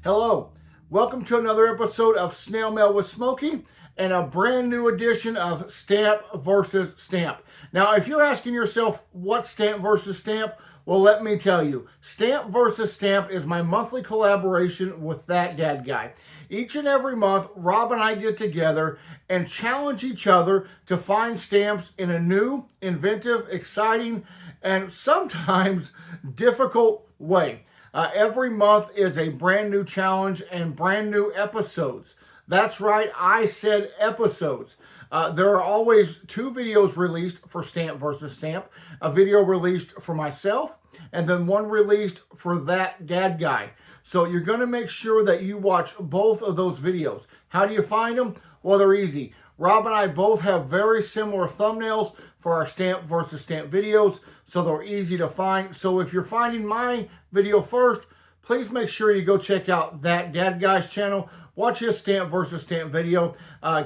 Hello, welcome to another episode of Snail Mail with Smokey and a brand new edition of Stamp versus Stamp. Now, if you're asking yourself what's Stamp versus Stamp, well, let me tell you. Stamp versus Stamp is my monthly collaboration with that dad guy. Each and every month, Rob and I get together and challenge each other to find stamps in a new, inventive, exciting, and sometimes difficult way. Every month is a brand new challenge and brand new episodes. That's right, I said episodes. There are always two videos released for Stamp versus Stamp. A video released for myself, and then one released for that dad guy. So you're going to make sure that you watch both of those videos. How do you find them? Well, they're easy. Rob and I both have very similar thumbnails for our Stamp versus Stamp videos, so they're easy to find. So if you're finding my video first, please make sure you go check out that dad guy's channel. Watch his Stamp versus Stamp video.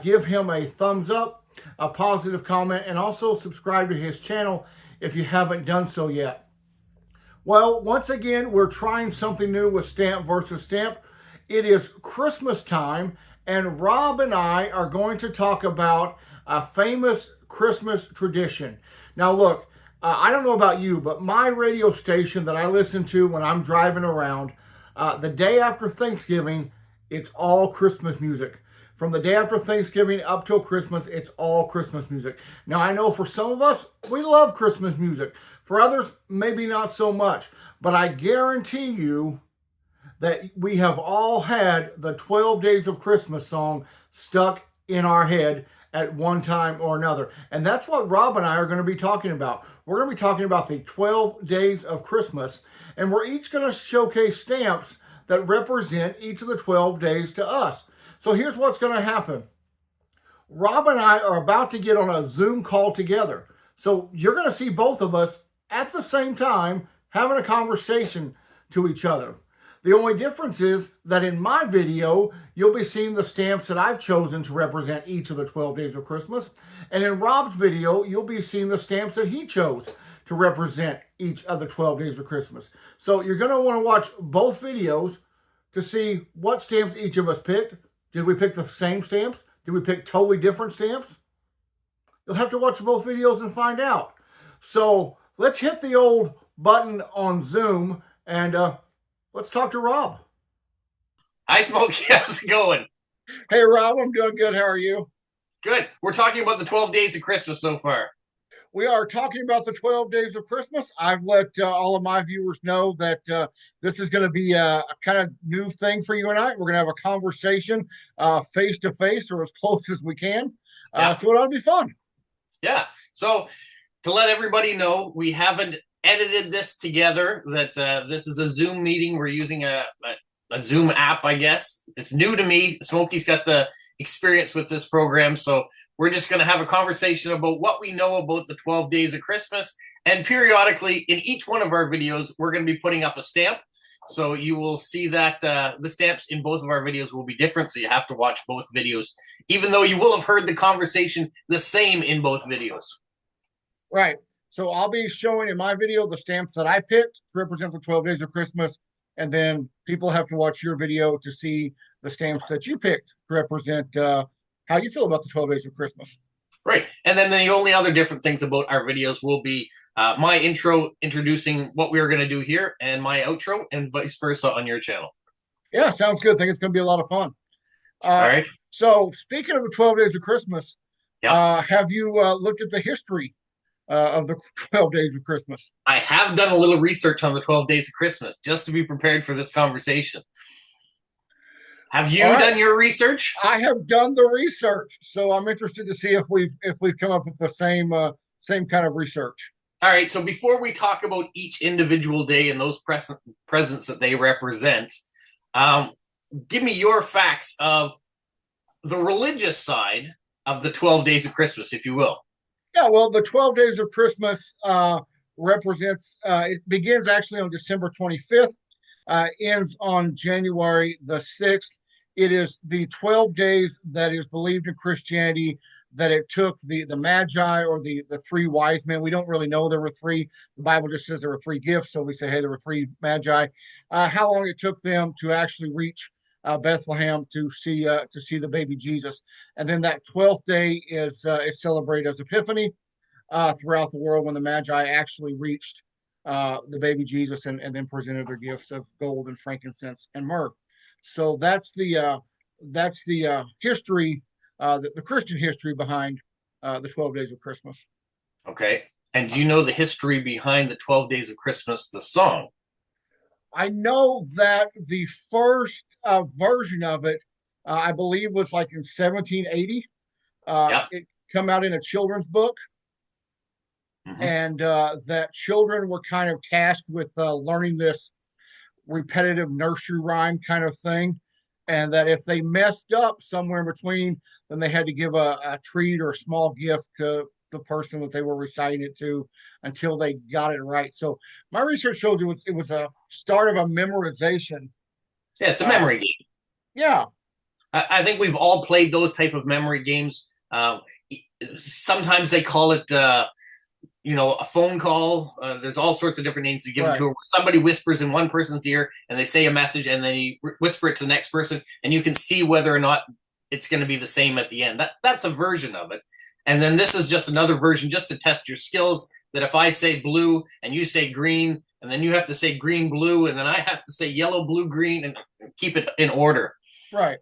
Give him a thumbs up, a positive comment, and also subscribe to his channel if you haven't done so yet. Well, once again, we're trying something new with Stamp versus Stamp. It is Christmas time, and Rob and I are going to talk about a famous Christmas tradition. Now, look, I don't know about you, but my radio station that I listen to when I'm driving around, the day after Thanksgiving, it's all Christmas music. From the day after Thanksgiving up till Christmas, it's all Christmas music. Now, I know for some of us, we love Christmas music. For others, maybe not so much. But I guarantee you that we have all had the 12 Days of Christmas song stuck in our head at one time or another. And that's what Rob and I are going to be talking about. We're going to be talking about the 12 Days of Christmas. And we're each going to showcase stamps that represent each of the 12 days to us. So here's what's going to happen. Rob and I are about to get on a Zoom call together. So you're going to see both of us at the same time having a conversation to each other. The only difference is that in my video, you'll be seeing the stamps that I've chosen to represent each of the 12 days of Christmas. And in Rob's video, you'll be seeing the stamps that he chose to represent each of the 12 days of Christmas. So you're going to want to watch both videos to see what stamps each of us picked. Did we pick the same stamps? Did we pick totally different stamps? You'll have to watch both videos and find out. So let's hit the old button on Zoom and let's talk to Rob. Hi, Smokey. How's it going? Hey, Rob. I'm doing good. How are you? Good. We're talking about the 12 days of Christmas so far. We are talking about the 12 days of Christmas. I've let all of my viewers know that this is going to be a kind of new thing for you and I. We're going to have a conversation face to face or as close as we can. So it'll be fun. Yeah. So to let everybody know, we haven't edited this together, that this is a Zoom meeting. We're using a Zoom app, I guess. It's new to me. Smokey's got the experience with this program, so we're just going to have a conversation about what we know about the 12 days of Christmas, and periodically in each one of our videos, we're going to be putting up a stamp. So you will see that the stamps in both of our videos will be different, so you have to watch both videos, even though you will have heard the conversation the same in both videos. Right. So I'll be showing in my video the stamps that I picked to represent the 12 days of Christmas, and then people have to watch your video to see the stamps that you picked to represent how you feel about the 12 days of Christmas. Right. And then the only other different things about our videos will be my intro introducing what we are going to do here and my outro, and vice versa on your channel. Yeah, sounds good. I think it's going to be a lot of fun. All right. So speaking of the 12 days of Christmas, have you looked at the history of the 12 days of Christmas? I have done a little research on the 12 days of Christmas just to be prepared for this conversation. Have you done your research? I have done the research, so I'm interested to see if we've come up with the same kind of research. All right. So before we talk about each individual day and those presents that they represent, give me your facts of the religious side of the 12 days of Christmas, if you will. Yeah, well, the 12 days of Christmas represents, it begins actually on December 25th, ends on January the 6th. It is the 12 days that is believed in Christianity that it took the Magi or the three wise men. We don't really know there were three. The Bible just says there were three gifts, so we say, hey, there were three Magi. How long it took them to actually reach Bethlehem to see the baby Jesus, and then that 12th day is celebrated as Epiphany throughout the world when the Magi actually reached the baby Jesus and then presented their gifts of gold and frankincense and myrrh. So that's the history, the Christian history behind the 12 days of Christmas. Okay. And do you know the history behind the 12 Days of Christmas, the song? I know that the first version of it, I believe, was like in 1780. Yeah. It come out in a children's book, and that children were kind of tasked with learning this repetitive nursery rhyme kind of thing, and that if they messed up somewhere in between, then they had to give a treat or a small gift to the person that they were reciting it to until they got it right. So my research shows it was a start of a memorization. Yeah, it's a memory game. Yeah. I think we've all played those type of memory games. Sometimes they call it a phone call. There's all sorts of different names you give it to. Somebody whispers in one person's ear and they say a message, and then you whisper it to the next person, and you can see whether or not it's going to be the same at the end. That's a version of it. And then this is just another version just to test your skills, that if I say blue and you say green, and then you have to say green, blue, and then I have to say yellow, blue, green, and keep it in order. Right.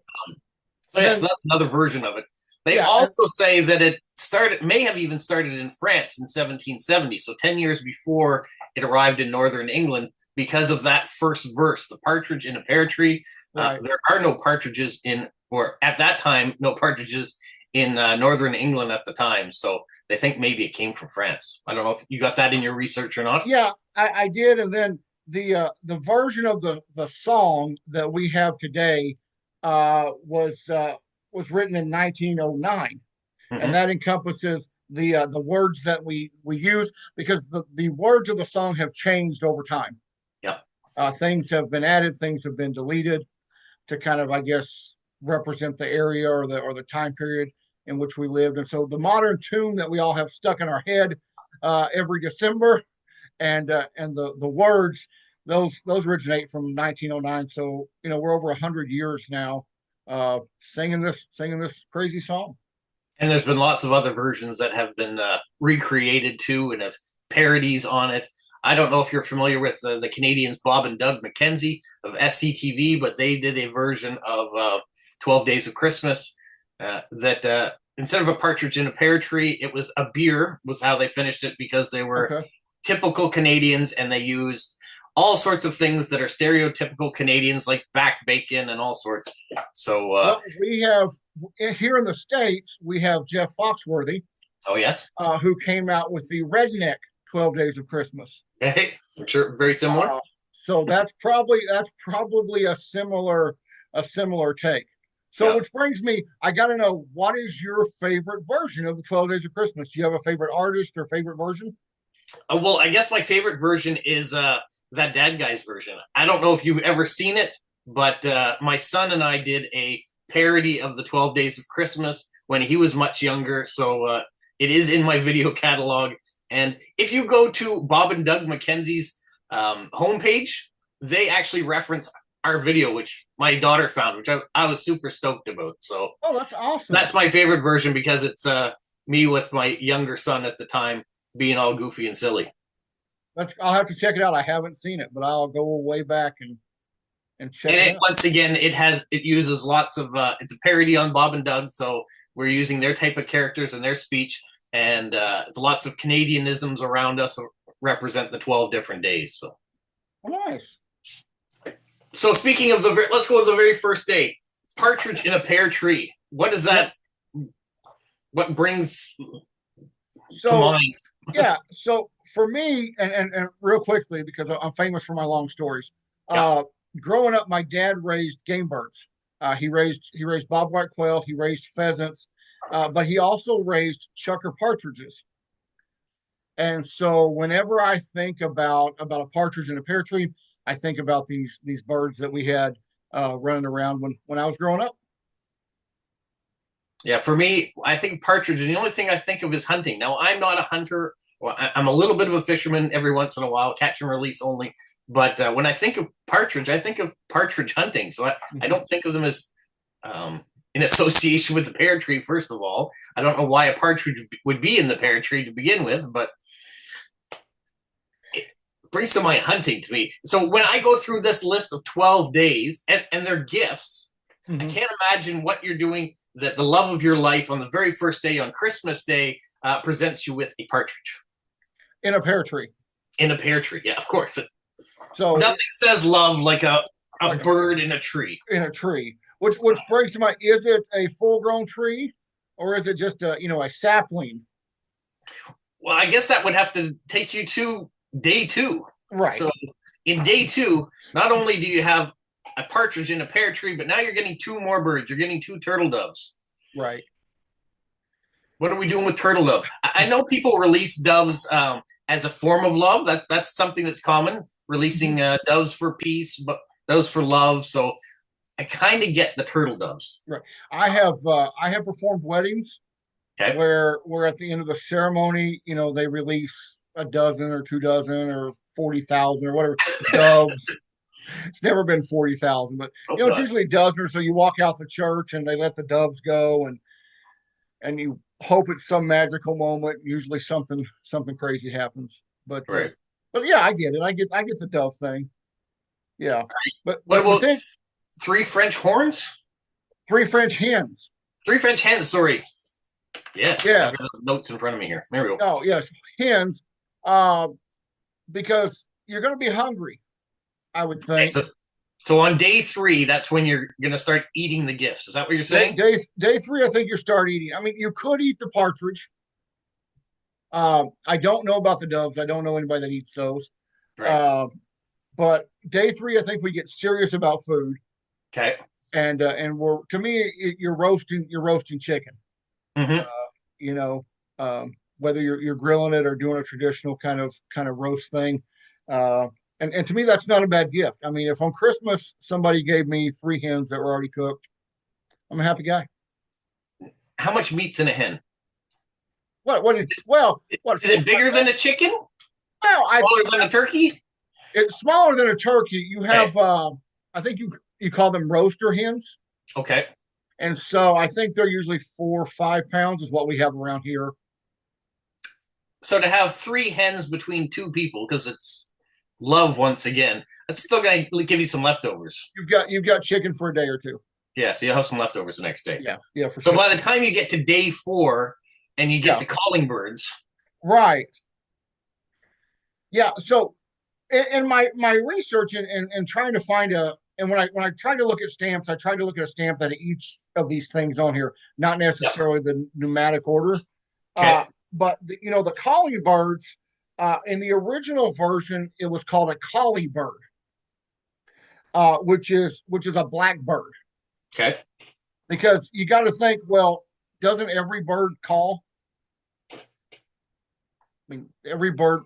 So that's another version of it. They also say that it may have even started in France in 1770, so 10 years before it arrived in northern England, because of that first verse, the partridge in a pear tree. There are no partridges at that time, no partridges in northern England at the time, so they think maybe it came from France. I don't know if you got that in your research or not. Yeah, I did, and then the version of the song that we have today was written in 1909, and that encompasses the words that we use, because the words of the song have changed over time. Yeah, things have been added, things have been deleted to kind of, I guess, represent the area or the time period in which we lived. And so the modern tune that we all have stuck in our head every December, and the words, those originate from 1909. So we're over 100 years now singing this crazy song. And there's been lots of other versions that have been recreated too, and have parodies on it. I don't know if you're familiar with the Canadians Bob and Doug McKenzie of SCTV, but they did a version of 12 Days of Christmas that instead of a partridge in a pear tree, it was a beer, was how they finished it, because they were typical Canadians, and they used all sorts of things that are stereotypical Canadians, like back bacon and all sorts. So we have here in the States, we have Jeff Foxworthy. Oh yes, who came out with the redneck 12 Days of Christmas. Okay, I'm sure very similar. So that's probably a similar take. So which brings me, I got to know, what is your favorite version of the 12 Days of Christmas? Do you have a favorite artist or favorite version? Well, I guess my favorite version is that Dad Guy's version. I don't know if you've ever seen it, but my son and I did a parody of the 12 Days of Christmas when he was much younger. So it is in my video catalog. And if you go to Bob and Doug McKenzie's homepage, they actually reference our video, which my daughter found, which I was super stoked about. So that's awesome. That's my favorite version, because it's me with my younger son at the time being all goofy and silly. I'll have to check it out. I haven't seen it, but I'll go way back and check it out. Once again, it uses lots of it's a parody on Bob and Doug, so we're using their type of characters and their speech, and it's lots of Canadianisms around us represent the 12 different days. So nice. So speaking of let's go with the very first day. Partridge in a pear tree. What is that? What brings to mind? So for me, and real quickly, because I'm famous for my long stories. Growing up, my dad raised game birds. He raised bobwhite quail. He raised pheasants, but he also raised chucker partridges. And so whenever I think about a partridge in a pear tree, I think about these birds that we had running around when I was growing up. Yeah, for me, I think partridge, and the only thing I think of is hunting. Now, I'm not a hunter. Well, I'm a little bit of a fisherman every once in a while, catch and release only. But when I think of partridge, I think of partridge hunting. So I Mhm. don't think of them as in association with the pear tree, first of all. I don't know why a partridge would be in the pear tree to begin with, but it brings to mind hunting to me. So when I go through this list of 12 days and their gifts, I Mhm. can't imagine what you're doing that the love of your life on the very first day, on Christmas Day, presents you with a partridge In a pear tree. in a pear tree. Yeah, of course. So Nothing says love like a like bird in a tree. in a tree, which brings to mind: is it a full grown tree, or is it just a sapling? Well, I guess that would have to take you to day two. Right. So in day two, not only do you have a partridge in a pear tree, but now you're getting two more birds. You're getting two turtle doves. Right. What are we doing with turtle dove? I know people release doves as a form of love. That's something that's common. Mhm. Releasing doves for peace, but doves for love. So I kind of get the turtle doves. Right. I have performed weddings Okay. where at the end of the ceremony, they release a dozen or 2 dozen or 40,000 or whatever doves. It's never been 40,000, but Oh it's God. usually a dozen or so. You walk out the church and they let the doves go, and you hope it's some magical moment. Usually something crazy happens. But uh, Right. but yeah, I get it. I get the dove thing. Yeah. But What but the about thing, three French horns? three French hens. Three French hens. Sorry. Yes, I've got Yes. the notes in front of me here. There we go. Oh, yes, hens. Uh, because you're going to be hungry, I would Okay, think. so on day three, that's when you're gonna start eating the gifts. Is that what you're Day saying? day day three, I think you start eating. I mean, you could eat the partridge. I don't know about the doves. I don't know anybody that eats those. Right. Uh, but day three, I think we get serious about food, Okay. and we're to me, you're roasting chicken. Mm-hmm. Uh, you know, whether you're grilling it or doing a traditional kind of roast thing. And to me, that's not a bad gift. I mean, if on Christmas somebody gave me three hens that were already cooked, I'm a happy guy. How much meat's in a hen? What Is four it or five bigger than pounds? a chicken? Well, Smaller than a turkey? it's smaller than a turkey. You Okay. have I think you call them roaster hens, Okay. and so I think they're usually 4 or 5 pounds is what we have around here. So to have three hens between two people, because it's love once again, that's still gonna give you some leftovers. You've got chicken for a day or two. Yeah, so you'll have some leftovers the next day. Yeah, yeah, for So sure. by the time you get to day four and you get Yeah, the calling birds, right. Yeah. So in my research and trying to find and when I try to look at stamps, I try to look at a stamp that each of these things on here, not yep. necessarily the pneumatic order. Okay. But the calling birds, in the original version, it was called a collie bird, which is a black bird. Okay. Because you got to think, well, doesn't every bird call? I mean, every bird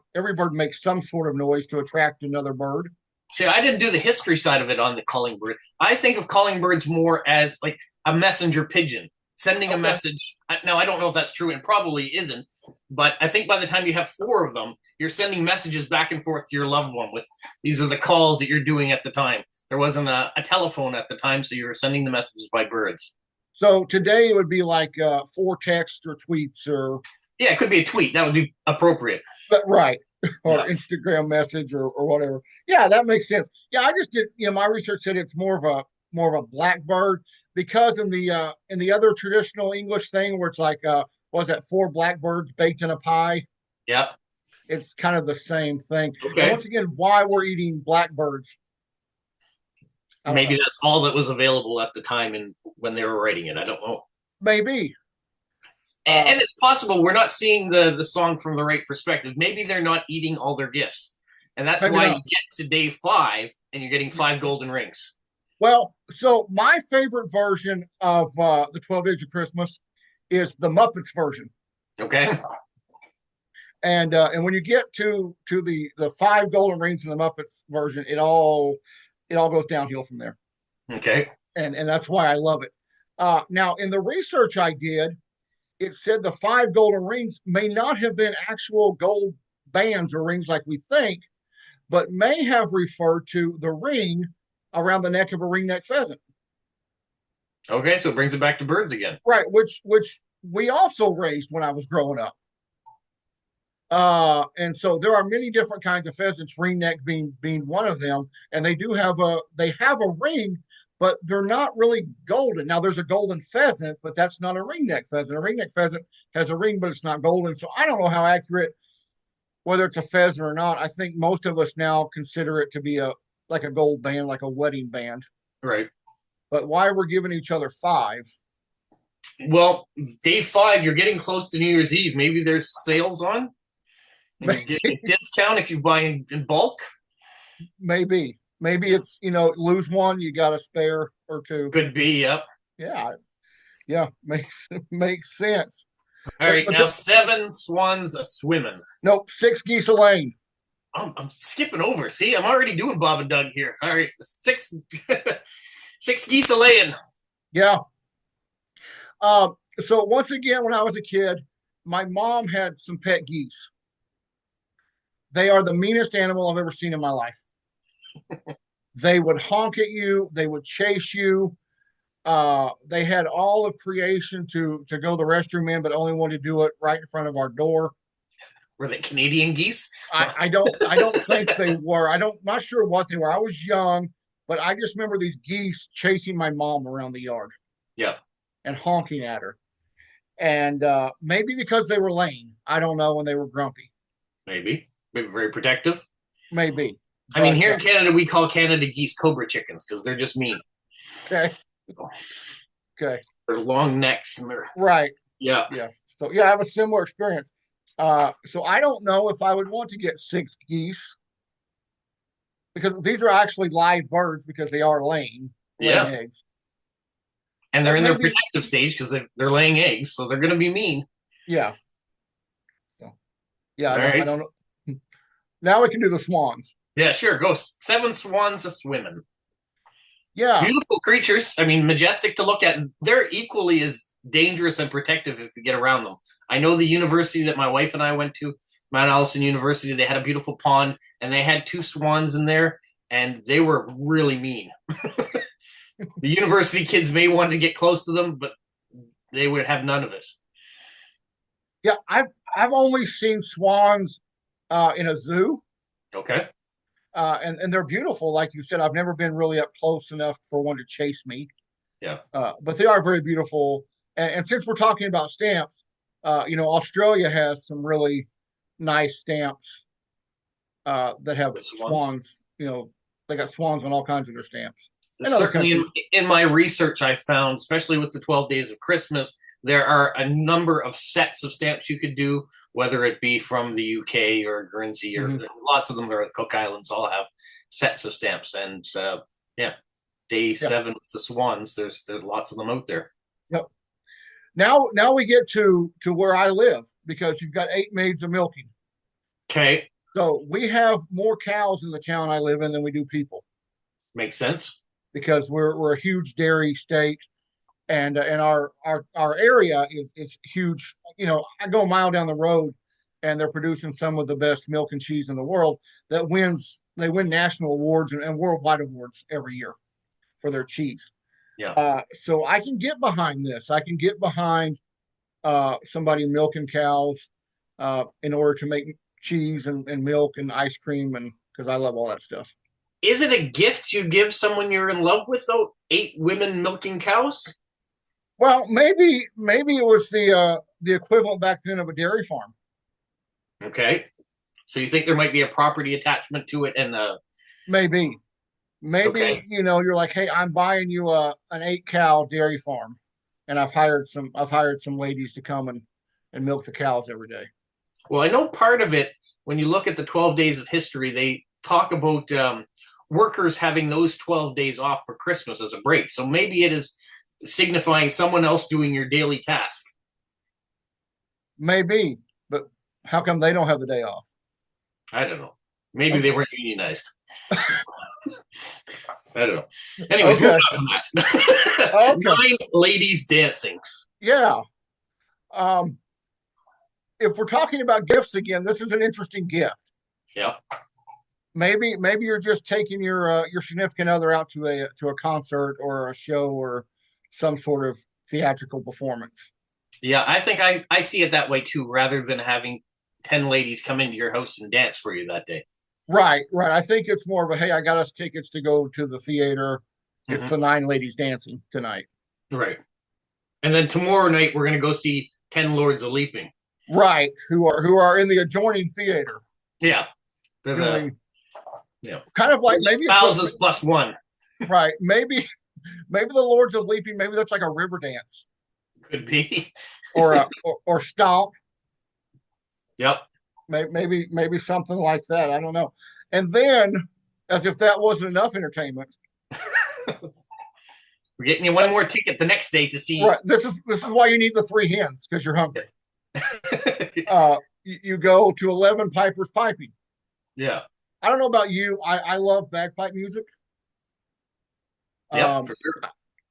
makes some sort of noise to attract another bird. See, I didn't do the history side of it on the calling bird. I think of calling birds more as like a messenger pigeon, sending a Okay. message. Now, I don't know if that's true and probably isn't, but I think by the time you have four of them, you're sending messages back and forth to your loved one with these are the calls that you're doing at the time. There wasn't a telephone at the time, so you were sending the messages by birds. So today it would be like four texts or tweets or Yeah, it could be a tweet. That would be appropriate. but right or Yeah. Instagram message or whatever. Yeah, that makes sense. Yeah, I just did. My research said it's more of a blackbird because in the other traditional English thing where it's like was that four blackbirds baked in a pie? Yeah. It's kind of the same thing. And Okay. once again, why we're eating blackbirds, I don't Maybe know. that's all that was available at the time and when they were writing it. I don't know. Maybe. Uh, And it's possible we're not seeing the song from the right perspective. Maybe they're not eating all their gifts, and that's maybe why you not. get to day five and you're getting five golden rings. Well, so my favorite version of the 12 Days of Christmas is the Muppets version. Okay. And when you get to the five golden rings in the Muppets version, it all goes downhill from there, Okay. and that's why I love it. Now, in the research I did, it said the 5 golden rings may not have been actual gold bands or rings like we think, but may have referred to the ring around the neck of a ringneck pheasant. Okay, so it brings it back to birds again. Right, which we also raised when I was growing up. And so there are many different kinds of pheasants, ringneck being one of them, and they have a ring, but they're not really golden. Now there's a golden pheasant, but that's not a ringneck pheasant. A ringneck pheasant has a ring, but it's not golden. So I don't know how accurate, whether it's a pheasant or not. I think most of us now consider it to be like a gold band, like a wedding band. Right. But why we're giving each other 5? Well, day 5, you're getting close to New Year's Eve. Maybe there's sales on, and you get a discount if you buy in bulk. Maybe it's lose one, you got a spare or 2. Could be, yep. Yeah, makes sense. All right, now 7 swans a swimming. Nope, 6 geese a laying. I'm skipping over. See, I'm already doing Bob and Doug here. All right, 6 geese a laying. Yeah. So once again, when I was a kid, my mom had some pet geese. They are the meanest animal I've ever seen in my life. They would honk at you. They would chase you. They had all of creation to go to the restroom in, but only wanted to do it right in front of our door. Were they Canadian geese? I don't think they were. Not sure what they were. I was young, but I just remember these geese chasing my mom around the yard. Yeah. And honking at her. And maybe because they were lame. I don't know, when they were grumpy. Maybe very protective. Maybe. I mean, here in Canada, we call Canada geese cobra chickens because they're just mean. Okay. Okay. They're long necks and they're right. Yeah. So I have a similar experience. So I don't know if I would want to get 6 geese, because these are actually live birds because they are laying eggs. And they're in their protective stage because they're laying eggs, so they're going to be mean. Yeah. I don't know. Now we can do the swans. Yeah, sure. Go 7 swans a swimming. Yeah. Beautiful creatures. I mean, majestic to look at. They're equally as dangerous and protective if you get around them. I know the university that my wife and I went to, Mount Allison University, they had a beautiful pond, and they had 2 swans in there, and they were really mean. The university kids may want to get close to them, but they would have none of it. Yeah, I've only seen swans in a zoo. Okay. And they're beautiful, like you said. I've never been really up close enough for one to chase me. Yeah. But they are very beautiful. And since we're talking about stamps, Australia has some really nice stamps that have swans. They got swans on all kinds of their stamps. Certainly, in my research, I found, especially with the 12 Days of Christmas, there are a number of sets of stamps you could do, whether it be from the UK or Guernsey, or lots of them. There are the Cook Islands all have sets of stamps, and day 7 with the swans. There's lots of them out there. Yep. Now we get to where I live, because you've got 8 maids of milking. Okay. So we have more cows in the town I live in than we do people. Makes sense. Because we're a huge dairy state, and our area is huge. I go a mile down the road, and they're producing some of the best milk and cheese in the world. They win national awards and worldwide awards every year for their cheese. Yeah. So I can get behind this. I can get behind somebody milking cows in order to make cheese and milk and ice cream, and because I love all that stuff. Is it a gift you give someone you're in love with, though? 8 women milking cows? Well, maybe it was the equivalent back then of a dairy farm. Okay. So you think there might be a property attachment to it, and maybe okay. You're like, hey, I'm buying you an 8-cow dairy farm, and I've hired some ladies to come and milk the cows every day. Well, I know part of it, when you look at the 12 Days of History, they talk about workers having those 12 days off for Christmas as a break. So maybe it is signifying someone else doing your daily task. Maybe, but how come they don't have the day off? I don't know. Maybe they weren't unionized. I don't know. Anyways, moving on from that. Okay. 9 ladies dancing. Yeah. If we're talking about gifts again, this is an interesting gift. Yeah. Maybe you're just taking your significant other out to a concert or a show or some sort of theatrical performance. Yeah, I think I see it that way too, rather than having 10 ladies come into your house and dance for you that day. Right. I think it's more of a, hey, I got us tickets to go to the theater. It's the 9 ladies dancing tonight. Right. And then tomorrow night we're gonna go see 10 Lords of Leaping. Right. Who are in the adjoining theater. Yeah. Kind of like maybe spouses plus one. Right. Maybe the Lords of Leaping, maybe that's like a river dance. Could be. or stomp. Yep. Maybe something like that. I don't know. And then, as if that wasn't enough entertainment, we're getting you one more ticket the next day to see. Right. This is why you need the 3 hens, because you're hungry. You go to 11 pipers piping. Yeah. I don't know about you. I love bagpipe music. Yeah, for sure.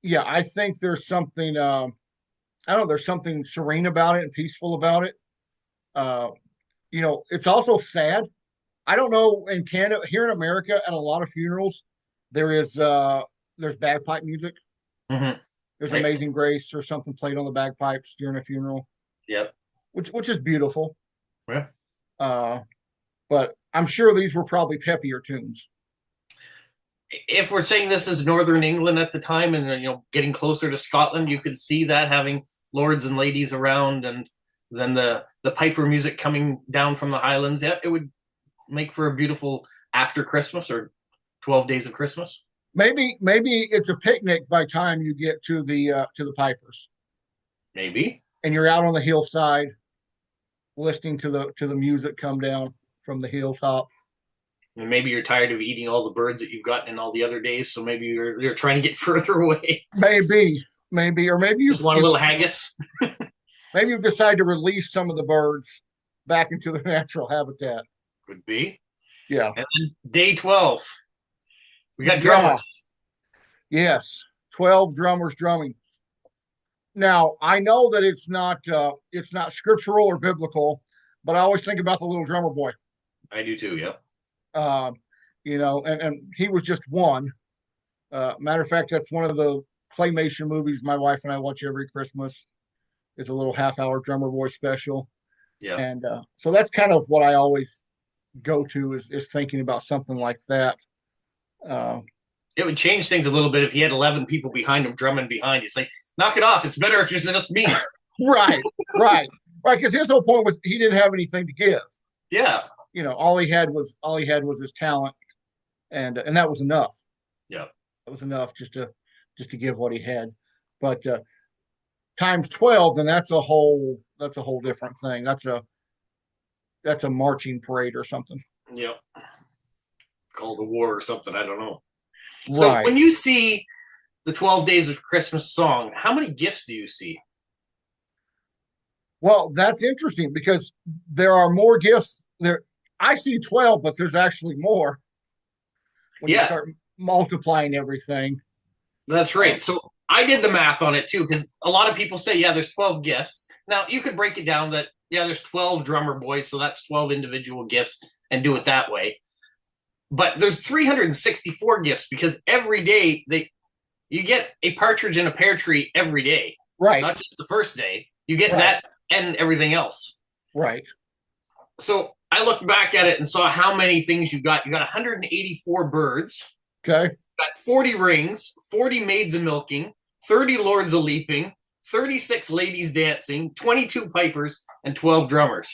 Yeah, I think there's something. I don't know. There's something serene about it and peaceful about it. It's also sad. I don't know in Canada, here in America, at a lot of funerals, there's bagpipe music. Mm-hmm. There's Amazing Grace or something played on the bagpipes during a funeral. Yep. Which is beautiful. Yeah. But I'm sure these were probably peppier tunes. If we're saying this is Northern England at the time, and getting closer to Scotland, you could see that having lords and ladies around, and then the piper music coming down from the Highlands. Yeah, it would make for a beautiful after Christmas or 12 days of Christmas. Maybe it's a picnic by the time you get to the pipers. Maybe. And you're out on the hillside, listening to the music come down from the hilltop. And maybe you're tired of eating all the birds that you've gotten in all the other days, so maybe you're trying to get further away. Maybe, or maybe you just want a little haggis. Maybe you've decided to release some of the birds back into their natural habitat. Could be. Yeah. And then day 12, we got drummers. Yes, 12 drummers drumming. Now, I know that it's not scriptural or biblical, but I always think about the little drummer boy. I do too, yeah. And he was just one. Matter of fact, that's one of the claymation movies my wife and I watch every Christmas. Is a little half-hour drummer boy special. Yeah. And so that's kind of what I always go to is thinking about something like that. It would change things a little bit if he had 11 people behind him drumming behind you. It's like, knock it off. It's better if it's just me. Right. Because his whole point was he didn't have anything to give. Yeah. All he had was his talent, and that was enough. Yeah. That was enough just to give what he had. But times 12, then that's a whole different thing. That's a marching parade or something. Yeah. Called a war or something. I don't know. Right. So when you see the 12 Days of Christmas song, how many gifts do you see? Well, that's interesting because there are more gifts there. I see 12, but there's actually more when you start multiplying everything. That's right. So I did the math on it too, because a lot of people say, there's 12 gifts. Now you could break it down that, there's 12 drummer boys, so that's 12 individual gifts and do it that way. But there's 364 gifts because every day you get a partridge in a pear tree every day. Right. Not just the first day. You get that and everything else. Right. So I looked back at it and saw how many things you got. You got 184 birds. Okay. You got 40 rings, 40 maids a milking, 30 lords a leaping, 36 ladies dancing, 22 pipers, and 12 drummers.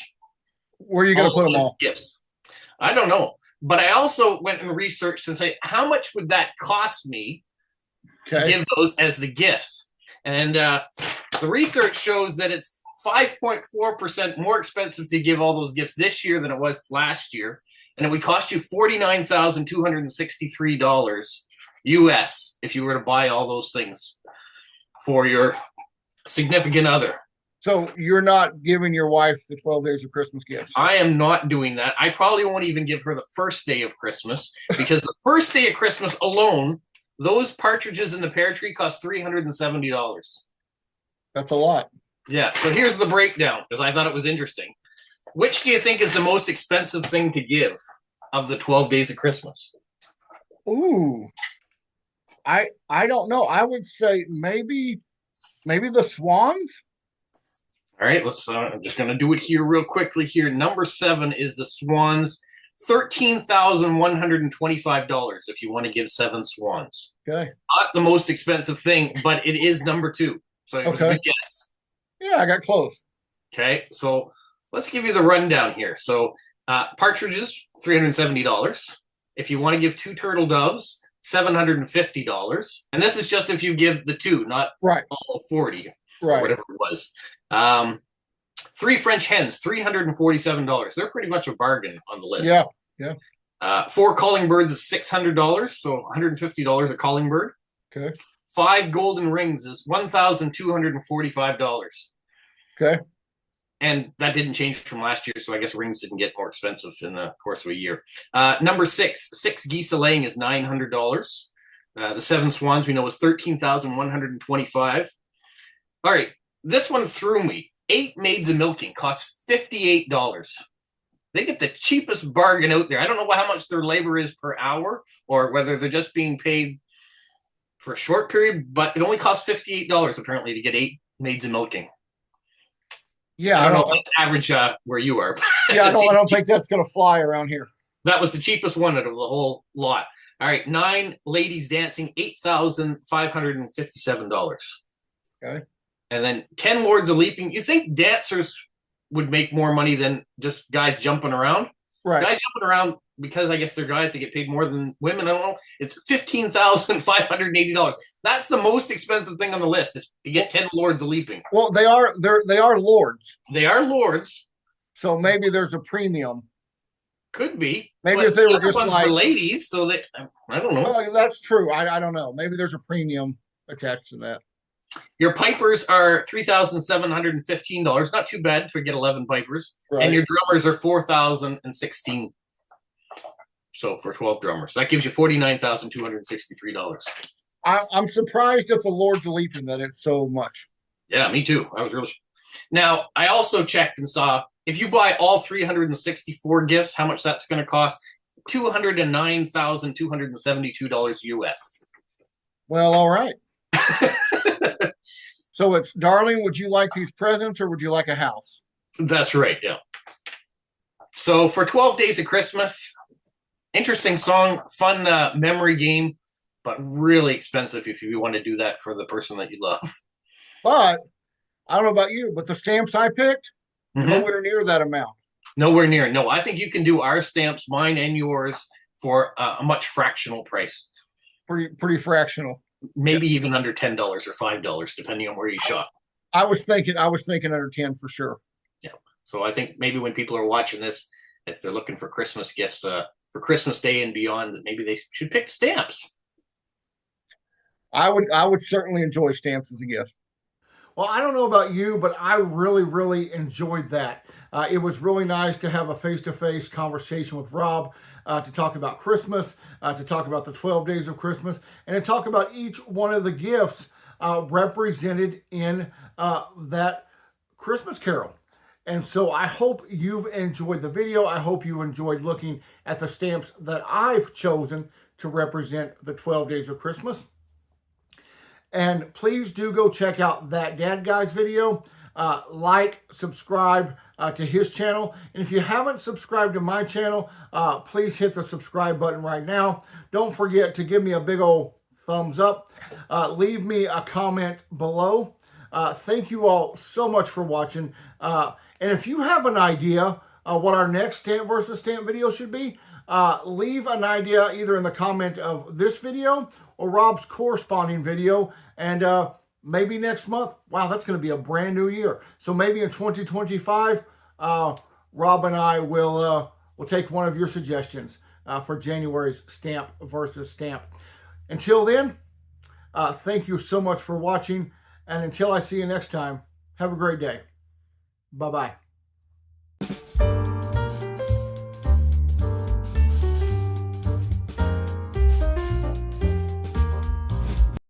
Where are you going to put them all? Gifts. I don't know. But I also went and researched and say, how much would that cost me to give those as the gifts? And the research shows that it's 5.4% more expensive to give all those gifts this year than it was last year. And it would cost you $49,263 US if you were to buy all those things for your significant other. So you're not giving your wife the 12 days of Christmas gifts? I am not doing that. I probably won't even give her the first day of Christmas because the first day of Christmas alone, those partridges in the pear tree cost $370. That's a lot. Yeah. So here's the breakdown because I thought it was interesting. Which do you think is the most expensive thing to give of the 12 days of Christmas? Ooh, I don't know. I would say maybe the swans. All right, let's. I'm just going to do it here real quickly. Here, number 7 is the swans, $13,125. If you want to give 7 swans, Okay. Not the most expensive thing, but it is number 2. So it was a good guess. Yeah, I got close. Okay, so let's give you the rundown here. So partridges, $370. If you want to give 2 turtle doves, $750. And this is just if you give the 2, not all 40, or whatever it was. 3 French hens, $347. They're pretty much a bargain on the list. Yeah, yeah. 4 calling birds is $600, so $150 a calling bird. Okay. 5 golden rings is $1,245. Okay. And that didn't change from last year, so I guess rings didn't get more expensive in the course of a year. Number 6 geese a laying is $900. The 7 swans we know is $13,125. All right, this one threw me. 8 maids of milking costs $58. They get the cheapest bargain out there. I don't know how much their labor is per hour or whether they're just being paid for a short period, but it only costs $58 apparently to get 8 maids of milking. Yeah, I don't know if that's average where you are. Yeah, I don't think that's going to fly around here. That was the cheapest one out of the whole lot. All right, 9 ladies dancing, $8,557. Okay. And then 10 lords of leaping. You think dancers would make more money than just guys jumping around? Right. Guys jumping around, because I guess they're guys that get paid more than women. I don't know. It's $15,580. That's the most expensive thing on the list is to get 10 lords of leaping. Well, they are lords. They are lords. So maybe there's a premium. Could be. Maybe if they were just ones like for ladies, so that I don't know. Well, that's true. I don't know. Maybe there's a premium attached to that. Your pipers are $3,715. Not too bad to get 11 pipers. Right. And your drummers are $4,016. So for 12 drummers, that gives you $49,263. I'm surprised at the Lords of Leaping that it's so much. Yeah, me too. I was really. Now I also checked and saw if you buy all 364 gifts, how much that's going to cost? $209,272 US. Well, all right. So it's, darling, would you like these presents or would you like a house? That's right, yeah. So for 12 Days of Christmas, interesting song, fun memory game, but really expensive if you want to do that for the person that you love. But I don't know about you, but the stamps I picked, nowhere near that amount. Nowhere near. No, I think you can do our stamps, mine and yours, for a much fractional price. Pretty fractional. Maybe even under $10 or $5, depending on where you shop. I was thinking under 10 for sure. Yeah. So I think maybe when people are watching this, if they're looking for Christmas gifts for Christmas Day and beyond, maybe they should pick stamps. I would certainly enjoy stamps as a gift. Well, I don't know about you, but I really, really enjoyed that. It was really nice to have a face-to-face conversation with Rob to talk about Christmas, to talk about the 12 days of Christmas, and to talk about each one of the gifts represented in that Christmas carol. And so I hope you've enjoyed the video. I hope you enjoyed looking at the stamps that I've chosen to represent the 12 days of Christmas. And please do go check out that Dad Guy's video. Like, subscribe to his channel. And if you haven't subscribed to my channel, please hit the subscribe button right now. Don't forget to give me a big old thumbs up. Leave me a comment below. Thank you all so much for watching. And if you have an idea what our next stamp versus stamp video should be, leave an idea either in the comment of this video or Rob's corresponding video, and maybe next month. Wow, that's going to be a brand new year. So maybe in 2025, Rob and I will take one of your suggestions for January's stamp versus stamp. Until then, thank you so much for watching, and until I see you next time, have a great day. Bye-bye.